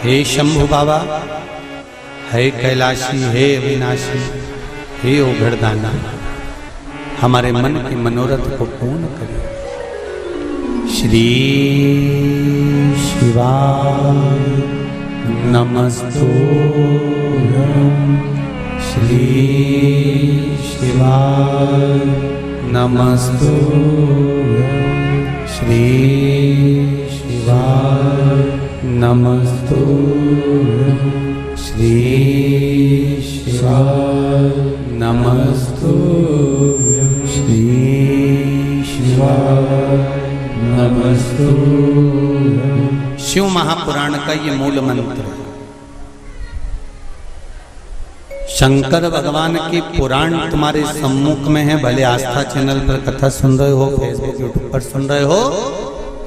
हे शंभु बाबा, हे कैलाशी, हे अविनाशी, हे ओघड़दाना, हमारे मन के मनोरथ को पूर्ण करें। श्री शिवाय नमस्तुभ्यं, श्री शिवाय नमस्तुभ्यं, श्री शिवाय नमस्तुभ्यं, श्री शिवाय नमस्तुभ्यं, श्री शिवाय नमस्तुभ्यं। शिव महापुराण का ये मूल मंत्र है। शंकर भगवान के पुराण तुम्हारे सम्मुख में है। भले आस्था चैनल पर कथा सुन रहे हो, फेसबुक यूट्यूब पर सुन रहे हो,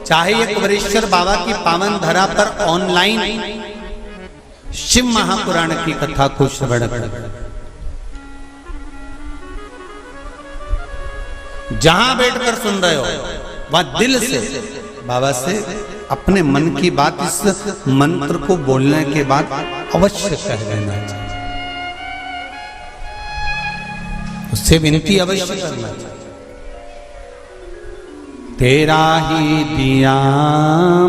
चाहे एक वरेश्वर बाबा की पावन धरा पर ऑनलाइन शिव महापुराण की कथा को श्रवण कर, जहां बैठकर सुन रहे हो वह दिल से बाबा से अपने मन की बात इस मंत्र को बोलने के बाद अवश्य कह लेना चाहिए। उससे विनती अवश्य करना चाहिए। तेरा ही दिया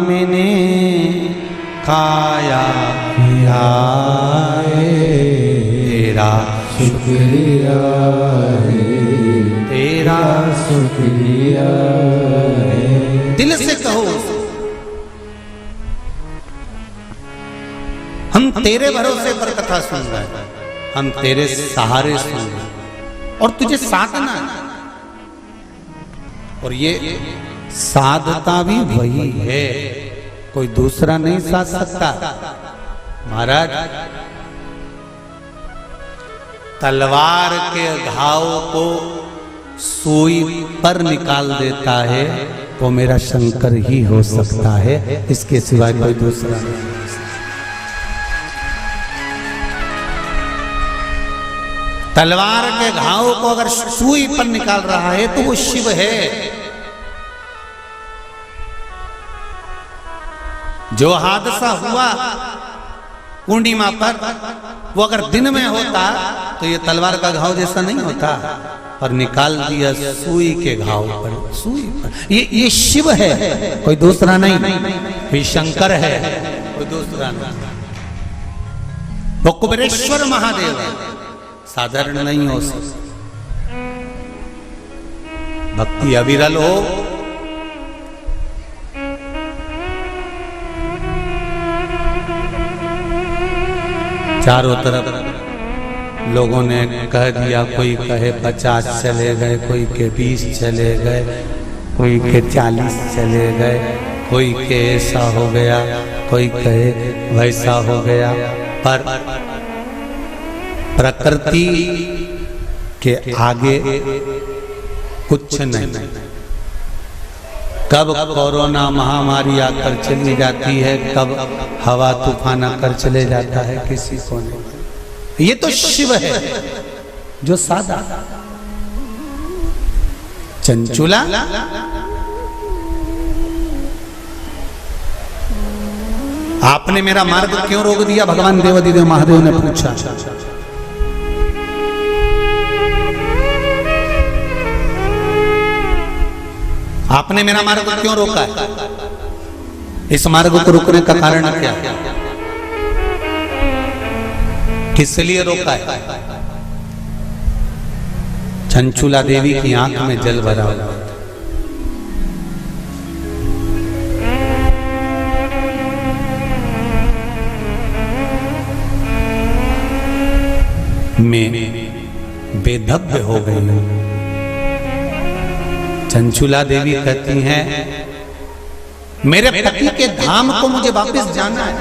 मैंने खाया पिया, तेरा शुक्रिया है, तेरा शुक्रिया है। दिल से कहो, हम तेरे भरोसे पर कथा सुन रहे हैं, हम तेरे सहारे सुन रहे हैं और तुझे साधना है। और ये साधता भी वही है, कोई दूसरा नहीं साध सकता। महाराज, तलवार के घाव को सुई पर निकाल देता है तो मेरा शंकर ही हो सकता है, इसके सिवाय कोई दूसरा नहीं। तलवार के घाव को अगर सुई पर निकाल रहा है तो वो शिव है। जो हादसा हुआ पूर्णिमा पर, वो अगर दिन में होता तो ये तलवार का घाव जैसा नहीं होता, पर निकाल दिया सुई के घाव पर, सुई पर। ये शिव है, कोई दूसरा नहीं। ये शंकर है, कोई दूसरा नहीं। वो कुबेरेश्वर महादेव है, साधारण नहीं हो सकता। भक्ति अविरल हो, चारों तरफ लोगों ने कह दिया, कोई कहे 50 चले गए, कोई के 20 चले गए, कोई के 40 चले गए, कोई के ऐसा हो गया, कोई कहे वैसा हो गया। पर प्रकृति के आगे कुछ नहीं। कब कोरोना महामारी आकर चली जाती है, कब हवा तूफान आकर चले जाता है, किसी को नहीं। ये तो शिव है जो सादा चंचुला। आपने मेरा मार्ग क्यों रोक दिया? भगवान देवाधिदेव महादेव ने पूछा। आपने मेरा मार्ग क्यों रोका है? इस मार्ग को रोकने का कारण क्या? किस लिए रोका है? चंचुला देवी की आंख में जल भरा हुआ था। मैं बेधब्य हो गई हूं। चंचुला देवी कहती हैं, मेरे पति के धाम को मुझे वापस जाना है।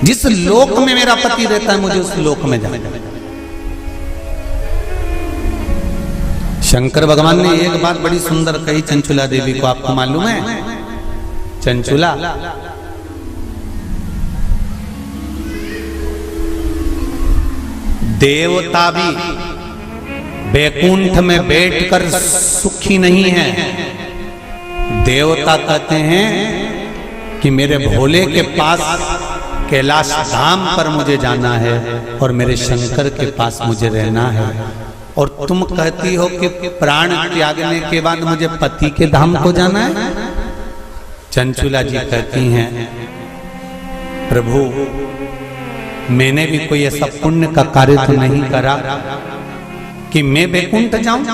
जिस लोक में मेरा पति रहता है मुझे उस लोक में जाना है। शंकर भगवान ने एक बात बड़ी सुंदर कही चंचुला देवी को, आपको मालूम है? चंचुला, देवता भी वैकुंठ में बैठकर सुखी नहीं है, देवता कहते हैं कि मेरे भोले के पास कैलाश धाम पर मुझे जाना है और मेरे शंकर के पास मुझे रहना है, और तुम कहती हो कि प्राण त्यागने के बाद मुझे पति के धाम को जाना है। चंचुला जी कहती हैं, प्रभु मैंने भी कोई ऐसा पुण्य का कार्य तो नहीं करा कि मैं वैकुंठ जाऊं,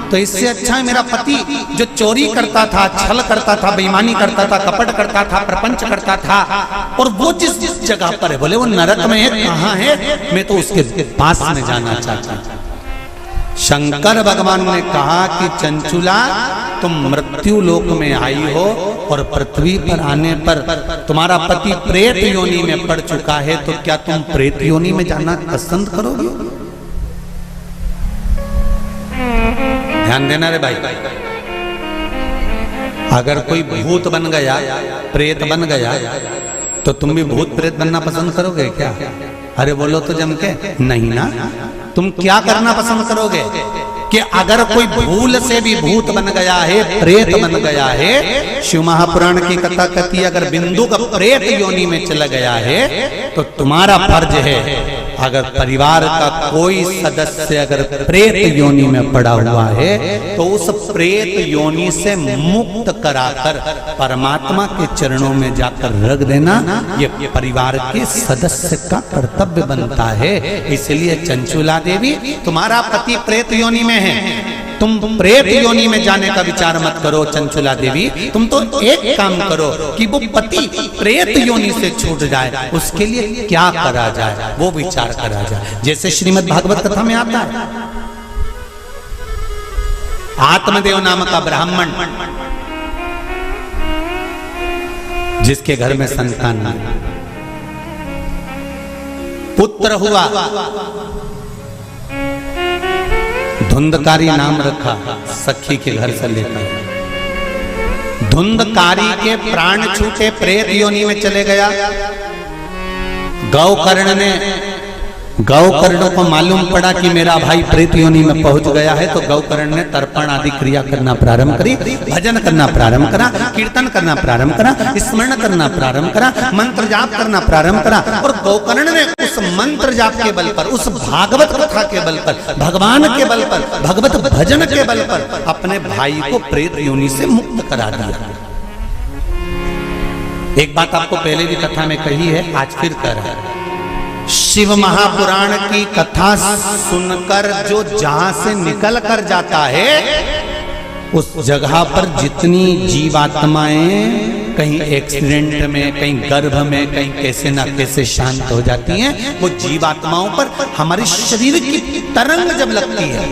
तो इससे अच्छा है मेरा पति जो चोरी करता था, छल करता था, बेईमानी करता था, कपट करता था, प्रपंच करता था, और वो जिस जगह पर है, बोले वो नरक में है, कहाँ है, मैं तो उसके पास में जाना चाहता हूं। शंकर भगवान ने कहा कि चंचुला तुम मृत्यु लोक में आई हो और पृथ्वी पर आने पर तुम्हारा पति प्रेत योनि में पड़ चुका है, तो क्या तुम प्रेत योनि में जाना पसंद करोगे? ध्यान देना रे भाई, अगर कोई भूत बन गया, प्रेत बन गया, तो तुम भी भूत प्रेत बनना पसंद करोगे क्या? अरे बोलो तो जम के नहीं ना। तुम क्या करना पसंद करोगे कि अगर कोई भूल से भी भूत बन गया है, प्रेत बन गया है, शिव महापुराण की कथा कहती है अगर बिंदु का प्रेत योनि में चला गया है, तो तुम्हारा फर्ज है अगर परिवार का कोई सदस्य अगर प्रेत योनि में पड़ा हुआ है तो उस प्रेत योनि से मुक्त कराकर परमात्मा के चरणों में जाकर रख देना, ये परिवार के सदस्य का कर्तव्य बनता है। इसलिए चंचुला देवी तुम्हारा पति प्रेत योनि में है, तुम प्रेत योनि में जाने का विचार मत करो। चंचुला देवी तुम तो एक काम करो कि वो पति प्रेत योनि से छूट जाए, उसके लिए क्या करा जाए वो विचार करा जाए। जैसे श्रीमद् भागवत कथा में आता है, आत्मदेव नाम का ब्राह्मण जिसके घर में संतान नहीं, पुत्र हुआ, धुंधकारी नाम रखा, सखी के घर से लेकर। धुंधकारी के प्राण छूटे, प्रेत योनि में चले गया। गौकर्ण को मालूम पड़ा कि मेरा भाई प्रेत योनि में पहुंच गया है, तो गौकर्ण ने तर्पण आदि क्रिया करना प्रारंभ करी, भजन करना प्रारंभ करा, कीर्तन करना प्रारंभ करा, स्मरण करना प्रारंभ करा, मंत्र जाप करना प्रारंभ करा। और गौकर्ण ने उस मंत्र जाप के बल पर, उस भागवत कथा के बल पर, भगवान के बल पर, भगवत भजन के बल पर अपने भाई को प्रेत योनि से मुक्त करा दिया। एक बात आपको पहले भी कथा में कही है, आज फिर कह रहा है, शिव महापुराण की कथा सुनकर जो जहां से निकल कर जाता है, उस जगह पर जितनी जीवात्माएं कहीं एक्सीडेंट में, कहीं गर्भ में, कहीं कैसे ना कैसे शांत हो जाती हैं, वो जीवात्माओं पर हमारे शरीर की तरंग जब लगती है,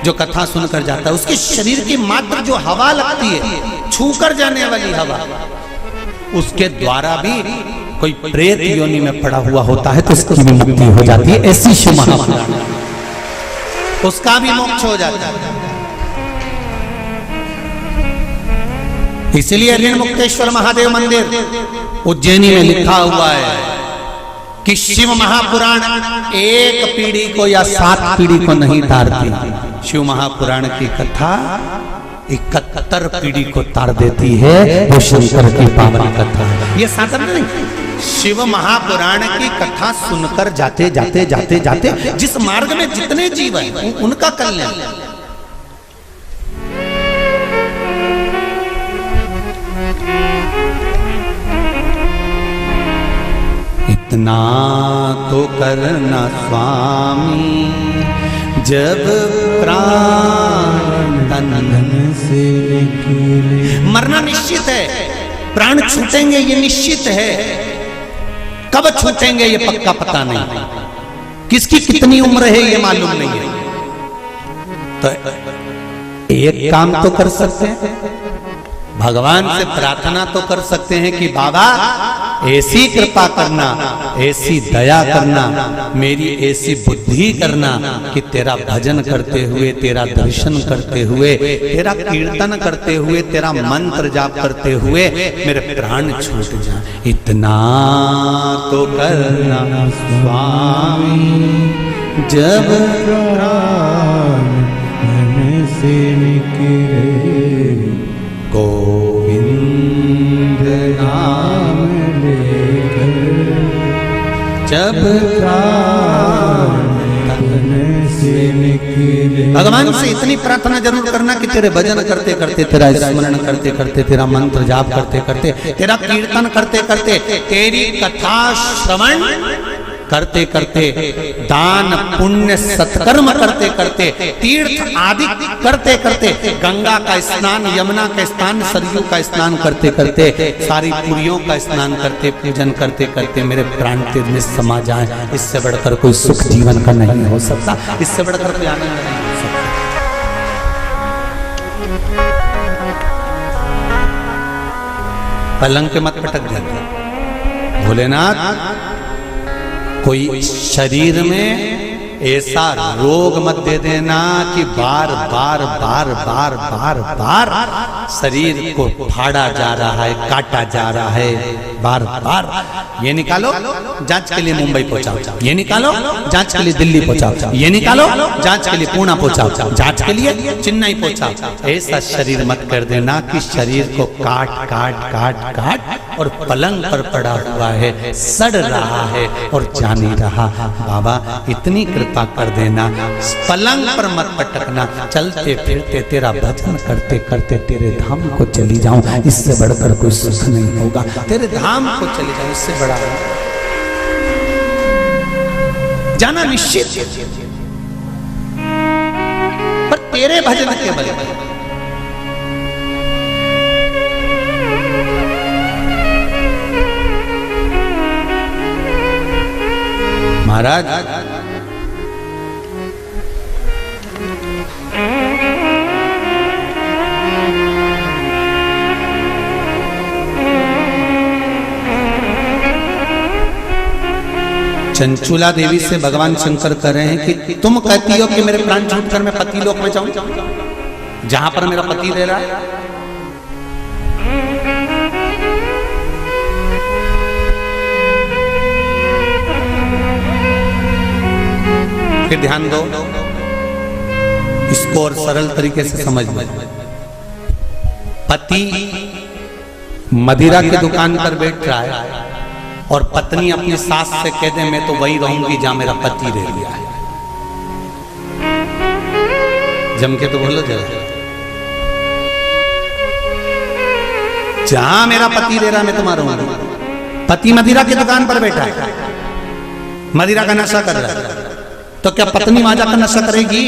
जो कथा सुनकर जाता है, उसके शरीर की मात्र जो हवा लगती है, छूकर जाने वाली हवा, उसके द्वारा भी कोई प्रेत योनि में पड़ा हुआ होता है तो उसकी भी मुक्ति हो जाती है। ऐसी शिव महापुराण, उसका भी मोक्ष हो जाता है। इसलिए ऋणमुक्तेश्वर महादेव मंदिर उज्जैनी में लिखा हुआ है कि शिव महापुराण एक पीढ़ी को या 7 पीढ़ी को नहीं तारती। शिव महापुराण की कथा 71 पीढ़ी को तार देती है। वो शंकर की पावन कथा है, ये साधारण नहीं। शिव महापुराण की कथा सुनकर जाते जाते जाते जाते जिस मार्ग में जितने जीव हैं उनका कल्याण। इतना तो करना स्वामी जब प्राण तन से मरना निश्चित है, प्राण छूटेंगे ये निश्चित है, कब छूटेंगे ये पक्का पता नहीं, किसकी कितनी उम्र है ये मालूम नहीं है। तो एक काम तो कर सकते हैं, भगवान से प्रार्थना तो कर सकते हैं कि बाबा ऐसी कृपा करना, ऐसी दया करना, मेरी ऐसी बुद्धि करना कि तेरा भजन करते हुए, तेरा दर्शन करते हुए, तेरा कीर्तन करते हुए, तेरा मंत्र जाप करते हुए मेरे प्राण छूट जाए। इतना तो करना स्वामी जब प्राण मन से निकले, गोविंद जब प्राण से निकले। भगवान से इतनी प्रार्थना जरूर करना कि तेरे भजन करते करते, तेरा स्मरण करते करते, तेरा मंत्र जाप करते करते, तेरा कीर्तन करते करते, तेरी कथा श्रवण करते करते, दान पुण्य सत्कर्म करते करते, तीर्थ आदि करते करते, गंगा का स्नान, यमुना का स्नान, सरयू का स्नान करते करते, सारी पुरियों का स्नान करते, पूजन करते करते मेरे प्राण तेज में समा जाए। इससे बढ़कर कोई सुख जीवन का नहीं हो सकता, इससे बढ़कर कोई आनंद नहीं हो सकता। पलंग पे मत पटक जाते भोलेनाथ। कोई शरीर में ऐसा रोग मत दे देना कि बार बार बार बार बार बार शरीर को फाड़ा जा रहा है, काटा जा रहा है, बार बार। ये निकालो, जांच के लिए मुंबई पहुंचाओ, ये निकालो, जांच के लिए दिल्ली पहुंचाओ, ये निकालो, जांच के लिए पुणे पहुंचाओ, जांच के लिए चेन्नई पहुंचाओ। ऐसा शरीर मत कर देना कि शरीर को काट काट काट काट और पलंग पर पड़ा हुआ है, सड़ रहा है और जा नहीं रहा। बाबा इतनी कृपा कर देना, पलंग पर मत पटकना, चलते फिरते तेरा भजन करते करते तेरे धाम को चली जाऊं, इससे बढ़कर कोई सुख नहीं होगा। तेरे धाम को चली जाऊं, इससे बड़ा जाना निश्चित, पर तेरे भजन के बल पर। महाराज चंचुला देवी से भगवान शंकर कह रहे हैं कि तुम कहती हो कि मेरे प्राण छूटकर मैं पति लोक में जाऊं, जहां पर मेरा पति रह रहा है। फिर ध्यान दो, इसको और सरल तरीके से समझ लो। पति मदिरा की दुकान पर बैठ रहा है और पत्नी अपनी सास से कह दे मैं तो वही रहूंगी जहां मेरा पति रह गया है। जम के तो बोलो जरा, जहां मेरा पति रह रहा मैं तो रहूंगा। पति मदिरा की दुकान पर बैठा है, मदिरा का नशा कर रहा है, तो क्या पत्नी वहां जाकर नशा करेगी?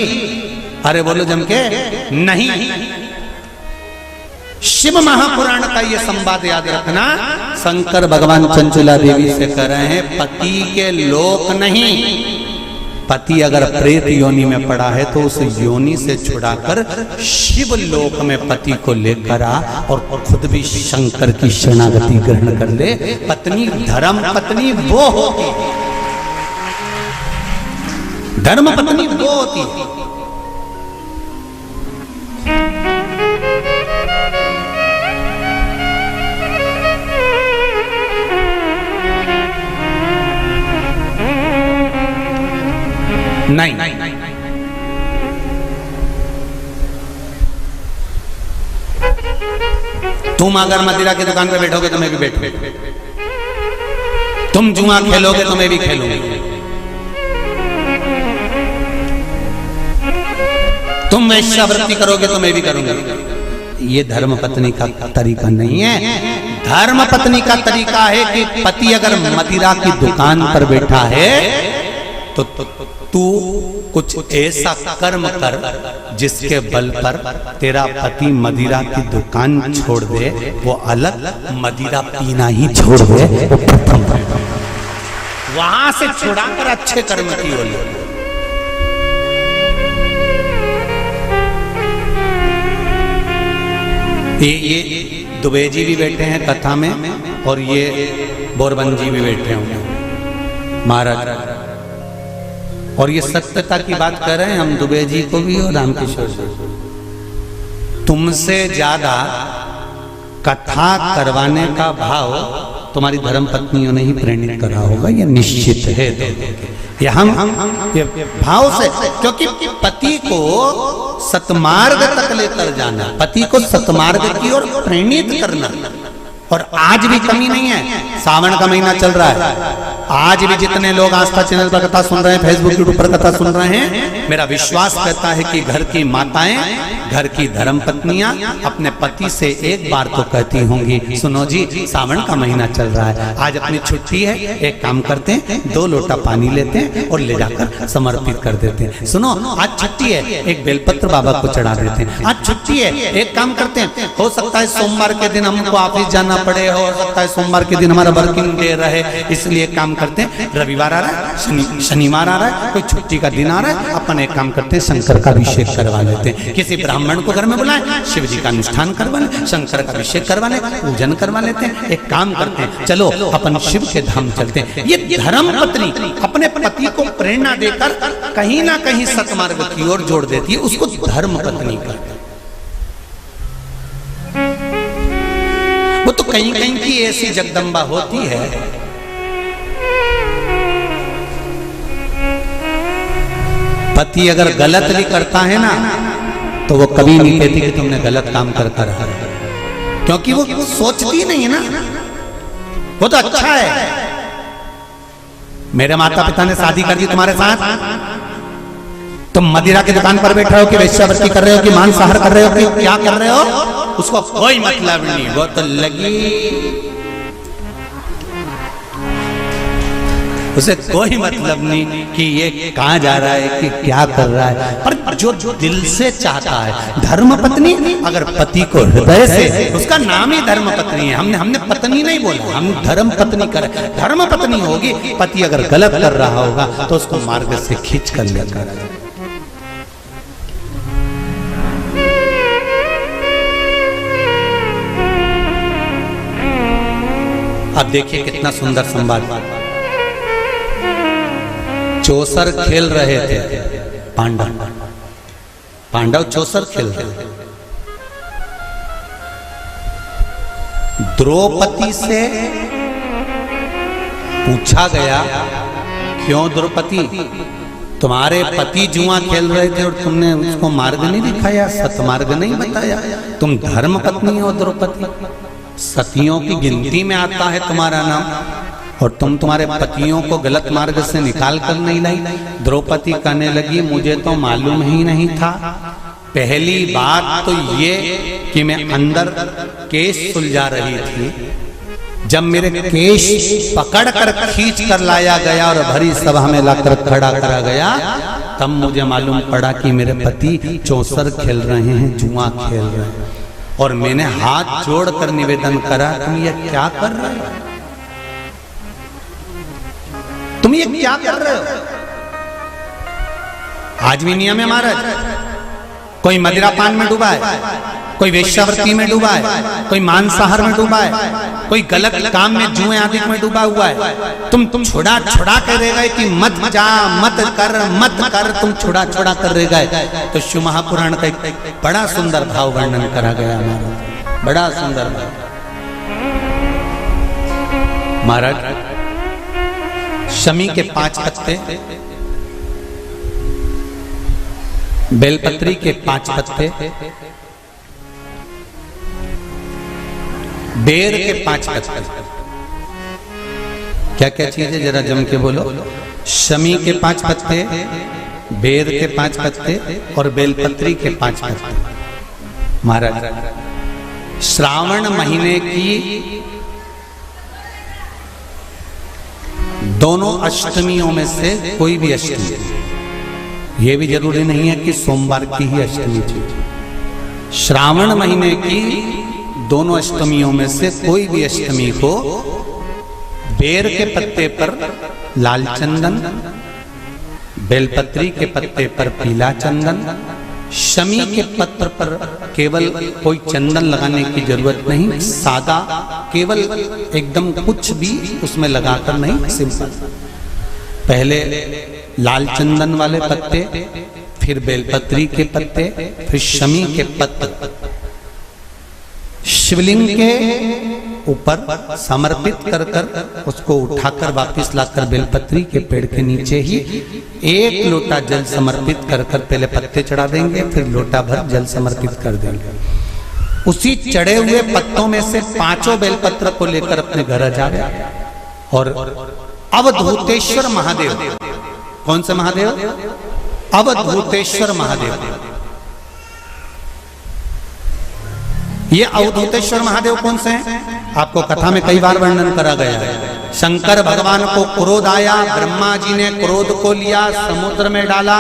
अरे बोलो जम के, नहीं। शिव महापुराण का ये संवाद याद रखना। शंकर भगवान चंचुला देवी से कह रहे हैं पति के लोक नहीं, पति अगर प्रेत योनि में पड़ा है तो उस योनि से छुड़ाकर शिव लोक में पति को लेकर आ और खुद भी शंकर की शरणागति ग्रहण कर ले। पत्नी धर्म पत्नी वो होती, धर्म पत्नी वो होती। नहीं, तुम अगर मदिरा की दुकान पे बैठोगे तो मैं भी बैठूंगा, तुम जुआ खेलोगे तो मैं भी खेलूंगी, तुम वैश्यावृत्ति करोगे तो मैं भी करूंगा। ये धर्म पत्नी का तरीका नहीं है। धर्म पत्नी का तरीका है कि पति अगर मदिरा की दुकान पर बैठा है तो तू कुछ ऐसा कर्म कर जिसके बल पर तेरा पति मदिरा की दुकान छोड़ दे, वो अलग मदिरा पीना ही छोड़ दे, वहां से छुड़ाकर अच्छे कर्म की ओर। ये दुबे जी भी बैठे हैं कथा में और ये बोरबन जी भी बैठे होंगे महाराज, और ये सत्यता की बात कर रहे हैं हम दुबे जी को भी और रामकिशोर जी। तुमसे ज्यादा कथा करवाने का भाव तुम्हारी धर्म पत्नियों ने ही प्रेरित करा होगा, ये निश्चित है। ये हम ये भाव से, क्योंकि पति को सतमार्ग तक लेकर जाना, पति को सतमार्ग की ओर प्रेरित करना। और आज भी कमी नहीं है, सावन का महीना चल रहा है, आज भी जितने लोग आस्था चैनल पर कथा सुन रहे हैं, फेसबुक यूट्यूब पर कथा सुन रहे हैं, मेरा विश्वास कहता है कि घर की माताएं, घर की धर्म पत्नियां अपने पति से एक बार तो कहती होंगी, सुनो जी सावन का महीना चल रहा है, आज अपनी छुट्टी है, एक काम करते हैं 2 लोटा पानी लेते हैं और ले जाकर समर्पित कर देते हैं। सुनो आज छुट्टी है, एक बेलपत्र बाबा को चढ़ा देते हैं। आज छुट्टी है, एक काम करते हैं, हो सकता है सोमवार के दिन हमको ऑफिस जाना पड़े, हो सकता है सोमवार के दिन हमारा वर्किंग डे रहे, इसलिए काम करते हैं, रविवार आ रहा है, शनिवार आ रहा है, कोई छुट्टी का दिन आ रहा है, अपन एक काम करते हैं शंकर का अभिषेक करवा लेते हैं। किसी ब्राह्मण को घर में बुलाएं, शिव जी का अनुष्ठान करवा लें, शंकर का अभिषेक करवा लें, पूजन करवा लेते हैं। एक काम करते हैं, चलो अपन शिव के धाम चलते हैं। ये धर्म पत्नी अपने पति को प्रेरणा देकर कहीं ना कहीं सतमार्ग की ओर जोड़ देती है, उसको धर्म पत्नी कहते हैं। वो तो कहीं कहीं की ऐसी जगदम्बा होती है, पति अगर गलत भी करता है ना तो वो कभी नहीं कहती कि तुमने गलत काम करता रहा, क्योंकि वो सोचती नहीं है ना, वो तो अच्छा है। मेरे माता पिता ने शादी कर दी तुम्हारे साथ, तुम मदिरा की दुकान पर बैठे हो कि वेश्यावृत्ति कर रहे हो कि मांसाहार कर रहे हो कि क्या कर रहे हो, उसको कोई मतलब नहीं। वो तो लगी, उसे कोई मतलब नहीं कि ये कहां जा रहा है कि क्या कर रहा है, पर जो दिल से चाहता है धर्म पत्नी, अगर पति को हृदय से, उसका नाम ही धर्म पत्नी है। हमने पत्नी नहीं बोला, हम धर्म पत्नी कर, धर्म पत्नी होगी। पति अगर गलत कर रहा होगा तो उसको मार्ग से खींच कर लेकर, अब देखिए कितना सुंदर संवाद। चौसर खेल रहे थे पांडव चौसर खेल रहे थे। द्रौपदी से पूछा गया, क्यों द्रौपदी, तुम्हारे पति जुआ खेल रहे थे और तुमने उसको मार्ग नहीं दिखाया, सतमार्ग नहीं बताया, तुम धर्म पत्नी हो द्रौपदी, सतियों की गिनती में आता है तुम्हारा नाम, और तुम तुम्हारे पतियों को गलत मार्ग से निकाल कर नहीं लाई। द्रौपदी कहने लगी, मुझे तो मालूम ही नहीं था। पहली बात तो ये कि मैं अंदर केश सुलझा रही थी, जब मेरे केश पकड़ कर खींच कर लाया गया और भरी सभा में लाकर खड़ा करा गया, तब मुझे मालूम पड़ा कि मेरे पति चौसर खेल रहे हैं, जुआ खेल रहे हैं, और मैंने हाथ जोड़कर निवेदन करा, तुम ये क्या कर रहे हो, तुम ये क्या कर रहे हो। आज भी नियम है महाराज, कोई मदिरा पान में डूबा है, कोई वेश्यावृत्ति में डूबा है, कोई मांसाहार में डूबा है, कोई गलत काम में जुए आदि में डूबा हुआ है। तुम छुड़ा कर रह गए कि मत जा, मत कर, तुम छुड़ा कर रह गए। तो शिव महापुराण का एक बड़ा सुंदर भाव वर्णन करा गया महाराज, बड़ा सुंदर भाव। महाराज शमी के 5 पत्ते, बेलपत्री के 5 पत्ते, बेर के 5 पत्ते, क्या क्या चीज है जरा जम के बोलो। शमी के 5 पत्ते, बेर के 5 पत्ते और बेलपत्री के 5 पत्ते। महाराज श्रावण महीने की दोनों अष्टमियों में से कोई भी अष्टमी, ये भी जरूरी नहीं है कि सोमवार की ही अष्टमी थी, श्रावण महीने की दोनों अष्टमियों में से कोई भी अष्टमी को बेर के पत्ते पर लाल चंदन, बेलपत्री के पत्ते पर पीला चंदन, शमी के पत्र पर केवल कोई चंदन लगाने की जरूरत नहीं, सादा केवल एकदम कुछ भी उसमें लगाकर नहीं, सिंपल पहले लाल चंदन वाले पत्ते, फिर बेलपत्री के पत्ते, फिर शमी के पत्ते शिवलिंग के ऊपर समर्पित कर कर उसको उठाकर वापस लाकर बेलपत्री के पेड़ के नीचे ही 1 लोटा जल समर्पित कर कर पहले पत्ते चढ़ा देंगे, फिर लोटा भर जल समर्पित कर देंगे। उसी चढ़े हुए पत्तों में से 5 बेलपत्र को लेकर अपने घर आ जाए और अवधूतेश्वर महादेव। कौन से महादेव? अवधूतेश्वर महादेव। ये अवधूतेश्वर महादेव कौन से हैं? आपको कथा में कई बार वर्णन करा गया है। शंकर भगवान को क्रोध आया, ब्रह्मा जी ने क्रोध को लिया, समुद्र में डाला।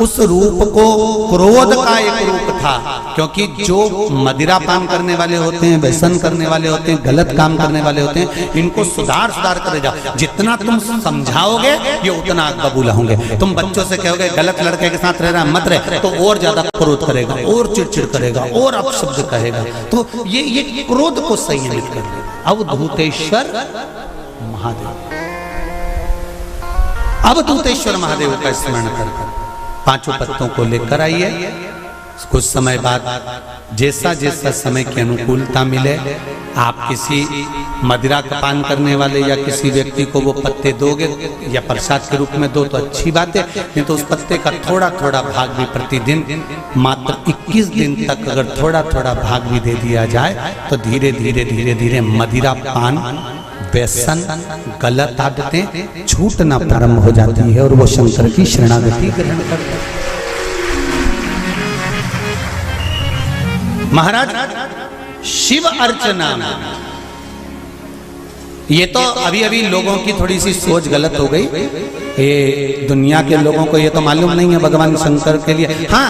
उस रूप को क्रोध का एक रूप था, क्योंकि जो मदिरा पान करने वाले होते हैं, व्यसन करने वाले होते हैं, गलत काम करने वाले होते हैं, इनको सुधार करे जाओ। जितना तुम समझाओगे ये उतना बबूला होंगे। तुम बच्चों से कहोगे गलत लड़के के साथ रह रहा मत रहे, तो और ज्यादा क्रोध करेगा, और चिड़चिड़ करेगा, और अपशब्द कहेगा। तो ये क्रोध को संयमित कर देगा। अवधूतेश्वर महादेव, अवधूतेश्वर महादेव का स्मरण कर पांचों पत्तों को लेकर आइए। कुछ समय बाद जैसा जैसा समय की अनुकूलता मिले, आप किसी मदिरा का पान करने वाले या किसी व्यक्ति को वो पत्ते दोगे या प्रसाद के रूप में दो तो अच्छी बात है, नहीं तो उस पत्ते का थोड़ा थोड़ा भाग भी प्रतिदिन मात्र 21 दिन तक अगर थोड़ा थोड़ा भाग भी दे दिया जाए तो धीरे धीरे धीरे धीरे मदिरा पान, व्यसन, गलत आदतें छूटना प्रारंभ हो जाती है और वो शंकर की शरणागति ग्रहण करते हैं। महाराज शिव अर्चना, ये तो अभी अभी लोगों की थोड़ी सी सोच गलत हो गई। ये दुनिया के लोगों को ये तो मालूम नहीं है भगवान शंकर के लिए। हाँ,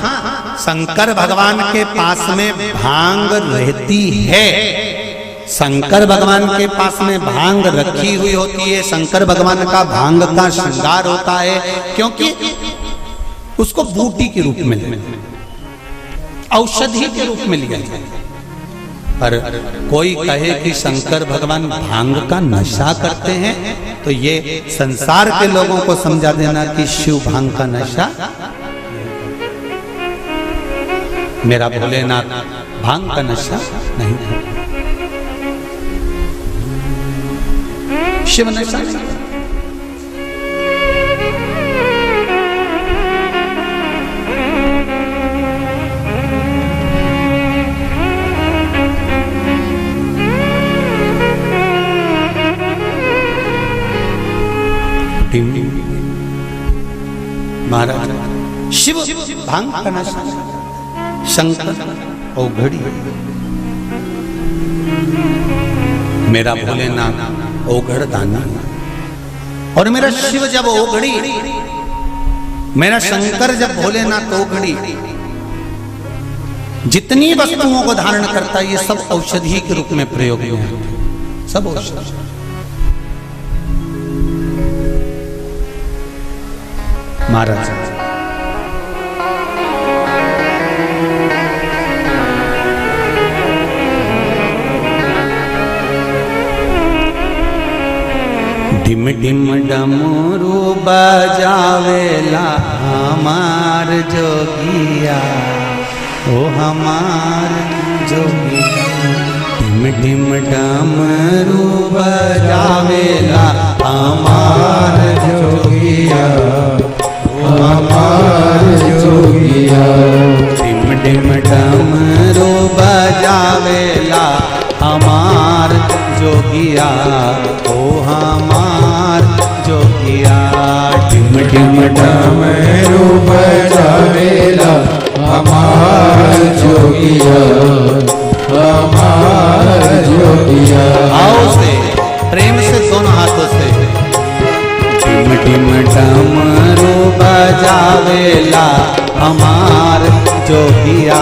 शंकर भगवान के पास में भांग रहती है, शंकर भगवान के पास में भांग रखी हुई होती है। शंकर भगवान का भांग का श्रृंगार होता है, क्योंकि उसको बूटी के रूप में, औषधि के रूप में लिया जाए। पर कोई कहे कि शंकर भगवान भांग का नशा करते हैं, तो ये संसार के लोगों को समझा देना कि शिव भांग का नशा। मेरा भोलेनाथ भांग का नशा नहीं है, शिव नशा नहीं। महाराज शिव भांग का नशा, शंकर औघड़ी, मेरा भोलेनाथ औघड़ दानी, और मेरा शिव जब औघड़ी, मेरा शंकर जब भोलेनाथ औघड़ी, जितनी वस्तुओं को धारण करता है ये सब औषधि के रूप में प्रयोग में होते हैं, सब औषधि। महाराज डिम डिम डमरू बजावेला हमार जोगिया, ओ हमार जोगिया। डिम डिम डमरू बजावेला हमार जोगिया, हमार जोगिया। डिम डिम डमरू बजावेला हमार जोगिया, ओ हमार जोगिया। डिम डिम डमरू बजावेला हमार जोगिया, हमार जोगिया। आओ से प्रेम से दोनों हाथों से डिम डिम डमरू बजावेला हमार जोगिया,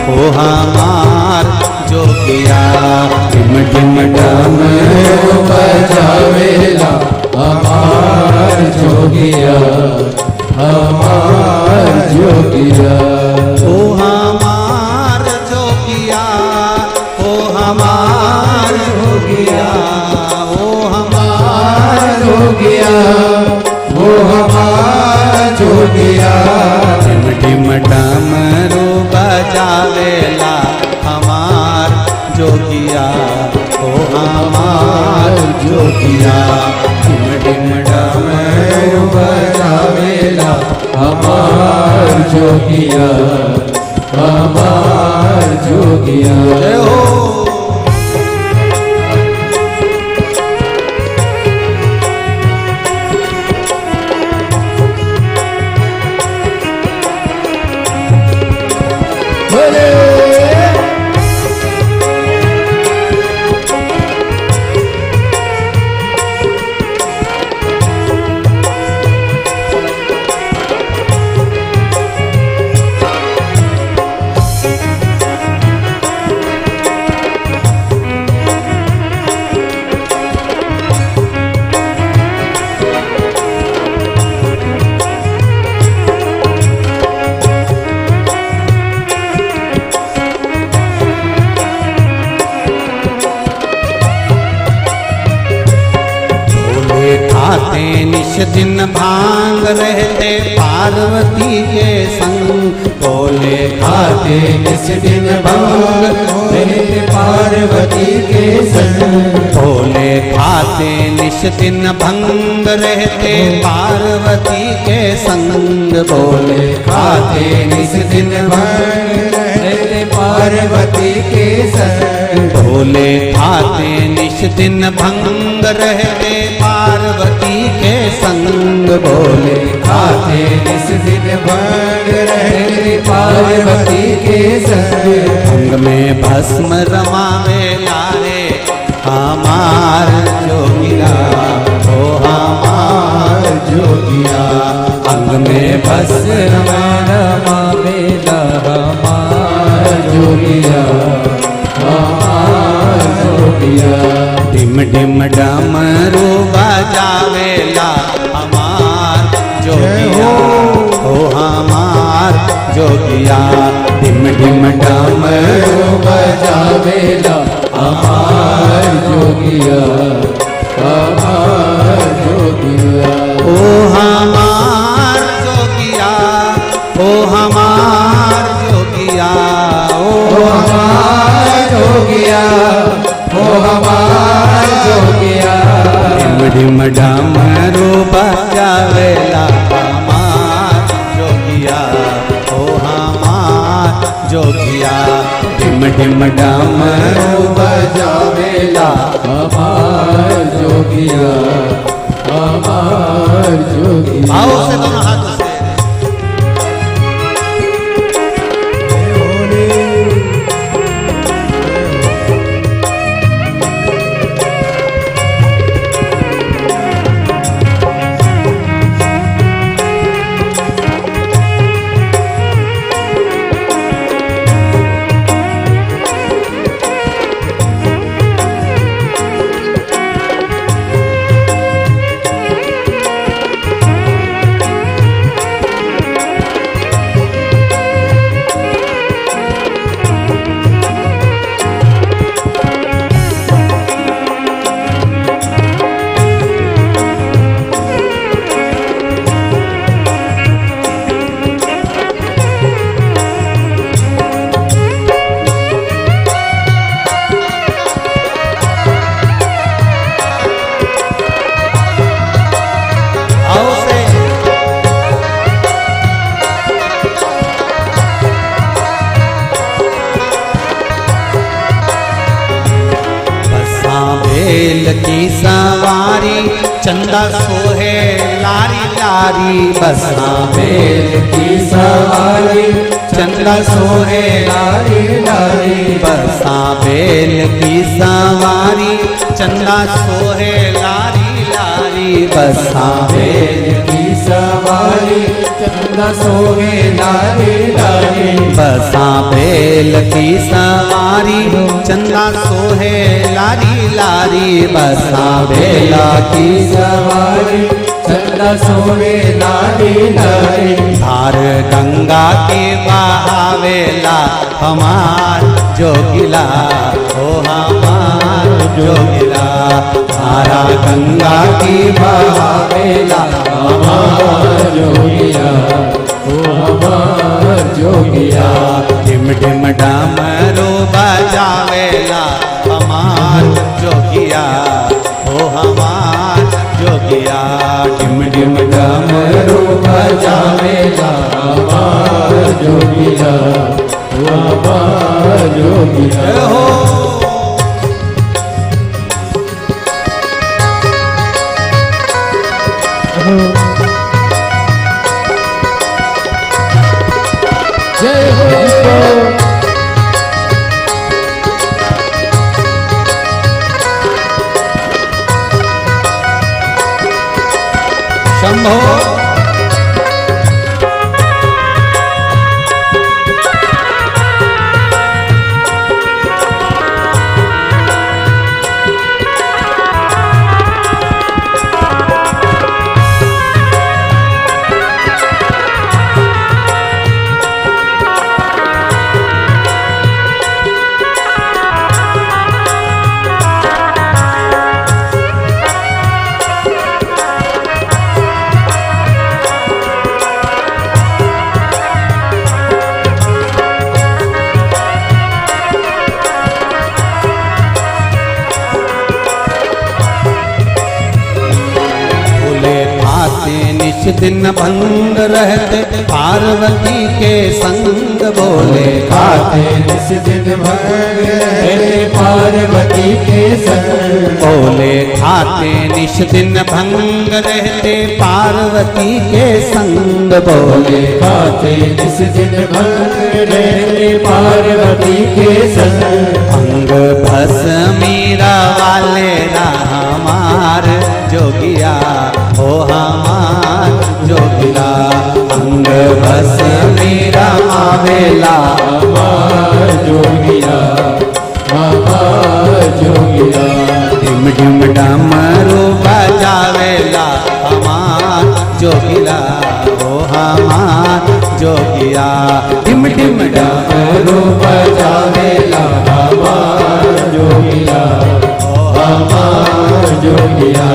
ओ हमार जोगिया। डिम डिम डमरू बजावेला हमार जोगिया, हमार जोगिया। ओ हमार जोगिया, ओ हमार जोगिया, ओ हमार जोगिया, ओ हमार जोगिया। डिम डिम डमरू बजावेला हमार जोगिया, ओ हमार जोगिया। डिम डिम डमरू बजावेला हमार जोगिया, हमार जोगिया। जय हो। दिन भांग रहते पार्वती के संग। भोले खाते निस दिन भांग रहते पार्वती के संग। भोले खाते निस दिन भंग रहते पार्वती के संग। भोले खाते निस दिन भांग रहते पार्वती के संग। भोले खाते निस दिन भंग रहते पार्वती के संग। भोले खाते निस दिन भांग रहते पार्वती के संग। भंग में भस्म रमावे लारे हमार जोगिया, ओ हमार जोगिया। भंग में भस्म रमावेला हमार जोगिया, हमार जोगिया। डिम डिम डमरू बजावेला हमार जोगिया, ओ हमार जोगिया। डिम डिम डमरू बजावेला हमार जोगिया, हमार जोगिया। ओ हमार जोगिया, ओ हमार जोगिया, ओ हमार जोगिया, ओ हमार जोगिया। डिम डिम डमरू बजावेला हमार जोगिया, ओ हमार जोगिया। डिम डिम डमरू बजावेला हमार जोगिया, हमार जोगिया। आओ से दोनों हाथों से। बेल की सवारी चंदा सोहे लारी लारी। बसा बेल की सवारी चंदा सोहे लारी लारी। बसा बेल की सवारी चंदा सोहे लारी लारी। बसा बेल की सवारी चंदा सोहे लारी लारी। बसा बेल की सवारी चंदा सोहे लारी लारी। बसा बेला की सवारी चंदा सोहे लारी लारी। धार गंगा के बहावेला हमार जोगिला, ओ हमार जोगिला। धारा गंगा की बहावेला हमार जोगिया, ओ हमार जोगिया। डिम डिम डमरू बजावेला हमार जोगिया, ओ हमार जोगिया। डिम डिम डमरू बजावेला हमार जोगिया, ओ हमार जोगिया। हो जय हो। शंभो निश दिन भंग रहते पार्वती के संग बोले खाते निस दिन भंग रहते पार्वती के संग बोले खाते निश दिन भंग रहते पार्वती के संग बोले खाते निस दिन भंग रहते पार्वती के संग अंग भस मीरा वाले हमार जोगिया हो हमार जोगिया अंग भस मीरा आवेला हमार जोगिया हमार जोगिया ढिम ढिम डमरू बजावेला हमार जोगिया हो हमार जोगिया ढिम ढिम डमरू बजावेला हमार जोगिया हमार जोगिया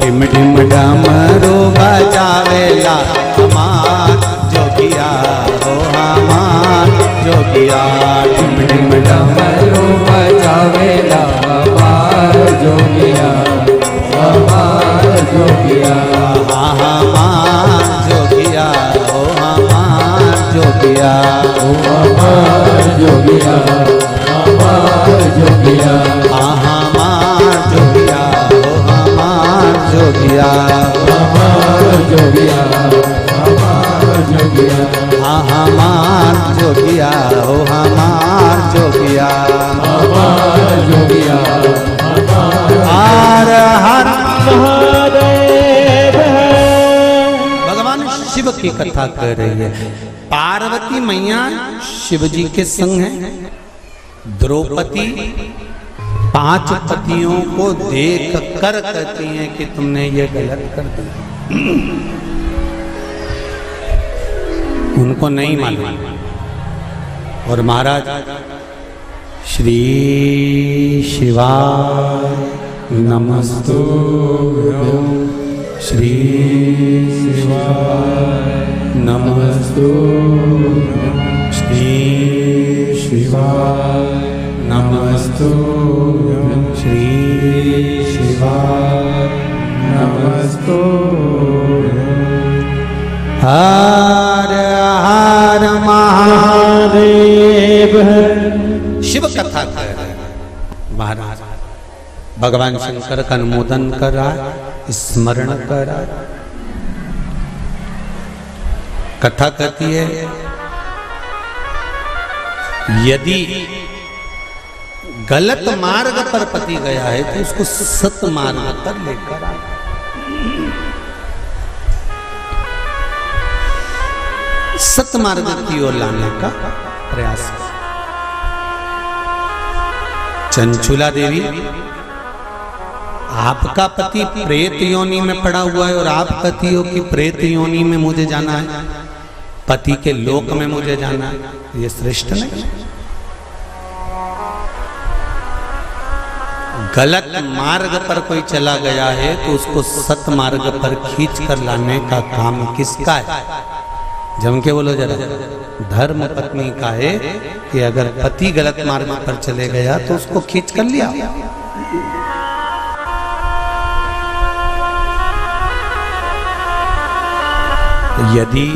ढिम ढिम डमरू बजावेला हमार जोगिया हो हमार जोगिया ढिम ढिम डमरू बजावेला हमार जोगिया हमार जोगिया हमार जोगिया हो हमार जोगिया हमार जोगिया हमार जोगिया हमार जोगिया हो हमार जोगिया हमार जोगिया हमार जोगिया हमार जोगिया हो हमार जोगिया हमार जोगिया हर हर महादेव भगवान शिव की कथा कर रही है। पार्वती मैया शिव जी के संग है। द्रौपदी 5 पतियों को देख कर कहती हैं कि तुमने ये गलत कर दिया। उनको नहीं मालूम। और महाराज श्री शिवाय नमस्तु श्री शिवाय नमस्तु श्री शिवाय नमस्तु श्री शिवाय नमस्तु हर हर महादेव। शिव कथा कर रहे हैं महाराज। भगवान शंकर का अनुमोदन कर रहा है, स्मरण कर रहा है। कथा कहती है यदि गलत मार्ग पर पति गया है तो उसको सत मार्ग पर लेकर आए। सत मार्ग की ओर लाने का प्रयास। चंचुला देवी, आपका पति प्रेत योनि में पड़ा हुआ है और आप कहती हो कि प्रेत योनि में मुझे जाना है, पति के लोक में मुझे जाना है, ये श्रेष्ठ नहीं। गलत मार्ग पर कोई चला गया है तो उसको सत मार्ग पर खींच कर लाने का काम किसका है? जम के बोलो जरा। धर्म पत्नी का है कि अगर पति गलत मार्ग पर चले गया तो उसको खींच कर लिया। यदि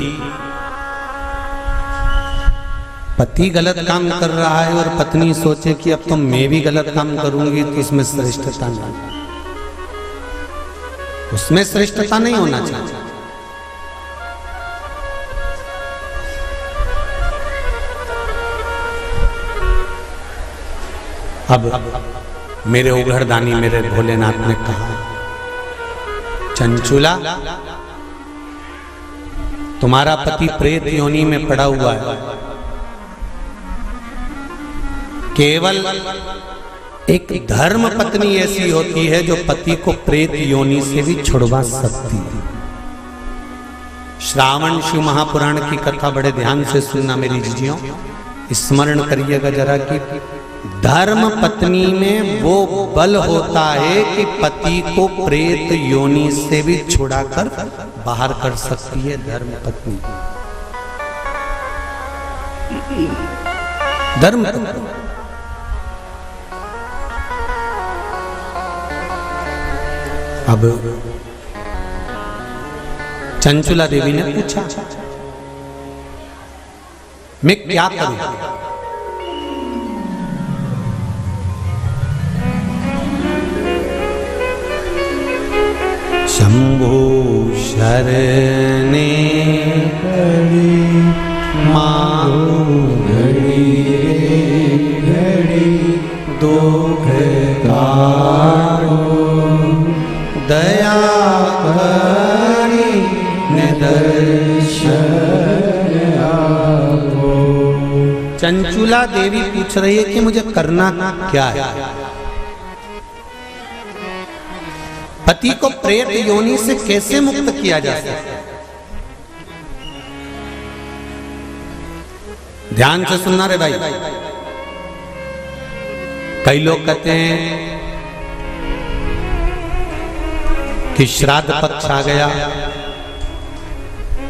पति गलत काम कर रहा है और पत्नी सोचे कि अब तो मैं भी गलत काम करूंगी तो इसमें श्रेष्ठता नहीं, उसमें श्रेष्ठता नहीं होना चाहिए। अब मेरे उघड़दानी मेरे भोलेनाथ ने कहा, चंचुला तुम्हारा पति प्रेत योनि में पड़ा हुआ है, केवल एक धर्म पत्नी ऐसी होती है जो पति को प्रेत योनि से भी छुड़वा सकती है। श्रावण शिव महापुराण की कथा बड़े ध्यान से सुनना मेरी जीजियों, स्मरण करिएगा जरा कि धर्म पत्नी में वो बल होता है कि पति को प्रेत योनि से भी छुड़ाकर बाहर कर सकती है। धर्म पत्नी, धर्म पत्नी। अब चंचुला देवी ने पूछा, मैं क्या करूं? शंभो शरणे घड़ी मां घड़ी घड़ी दुख काढ़ो दया करी निदर्शन आपो। चंचुला देवी पूछ रही है कि मुझे करना क्या है। पति को प्रेत योनि से कैसे मुक्त किया जा सकता है? ध्यान से सुनना रे भाई। कई लोग कहते हैं कि श्राद्ध पक्ष आ गया,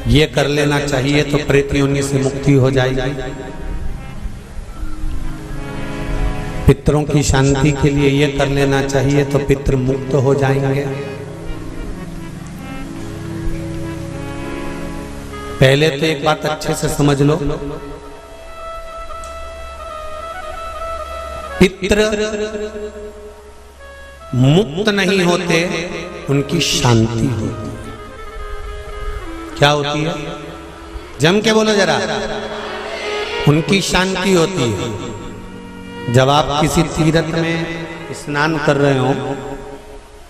ये कर लेना चाहिए तो प्रेत योनि से मुक्ति हो जाएगी। पितरों की शांति के लिए ये कर लेना चाहिए तो पितृ मुक्त हो जाएंगे। पहले तो एक बात अच्छे से समझ लो, पितृ मुक्त नहीं होते, उनकी शांति होती है। क्या होती है? जम के बोलो जरा। उनकी शांति होती है। जब आप किसी तीर्थ में स्नान कर रहे हो,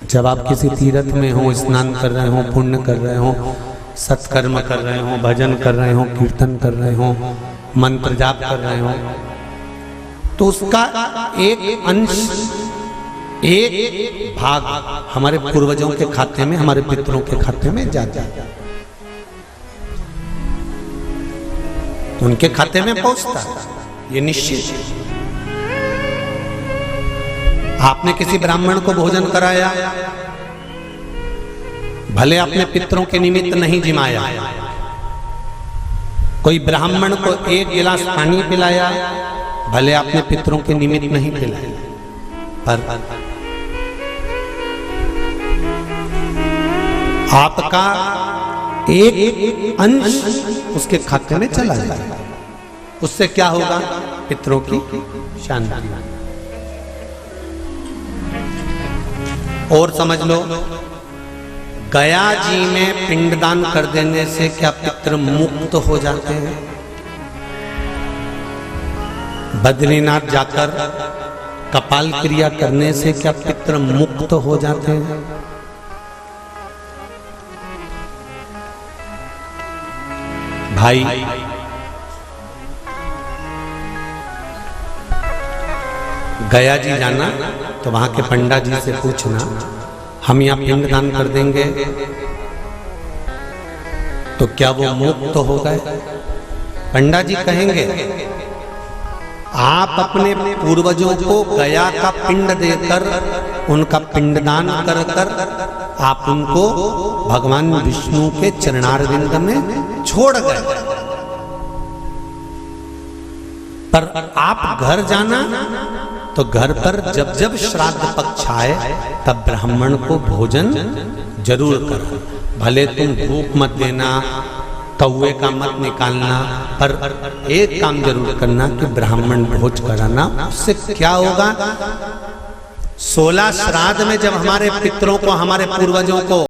जब आप किसी तीर्थ में हो, स्नान कर रहे हो, पुण्य कर रहे हो, सत्कर्म कर रहे हो, भजन कर रहे हो, कीर्तन कर रहे हो, मंत्र जाप कर रहे हो, तो उसका एक अंश, एक भाग हमारे पूर्वजों के खाते में, हमारे पितरों के खाते में जाता है, उनके खाते में पहुंचता है, ये निश्चित है। आपने किसी ब्राह्मण को भोजन कराया, भले आपने पितरों के निमित्त नहीं जिमाया, कोई ब्राह्मण को एक गिलास पानी पिलाया, भले आपने पितरों के निमित्त नहीं पिलाया, पर आपका एक अंश उसके खाते में चला जाएगा। उससे क्या होगा? पितरों की शांति। और समझ लो, गया जी में पिंडदान कर देने से क्या पितृ मुक्त हो जाते हैं? बद्रीनाथ जाकर कपाल क्रिया करने से क्या पितृ मुक्त हो जाते हैं? भाई, गया जी जाना तो वहां के पंडा जी से पूछना, हम यहाँ पिंडदान कर देंगे तो क्या वो मुक्त हो गए? पंडा जी कहेंगे, आप अपने पूर्वजों को गया का पिंड देकर, उनका पिंडदान कर कर आप उनको भगवान विष्णु के चरणारविंद में छोड़ गए, पर आप घर जाना तो घर पर जब जब श्राद्ध पक्ष आए तब ब्राह्मण को भोजन जरूर करो। भले तुम भूख मत देना, कौवे का मत निकालना, पर एक काम जरूर करना कि ब्राह्मण भोज कराना। उससे क्या होगा? 16 श्राद्ध में जब हमारे पितरों को, हमारे पूर्वजों को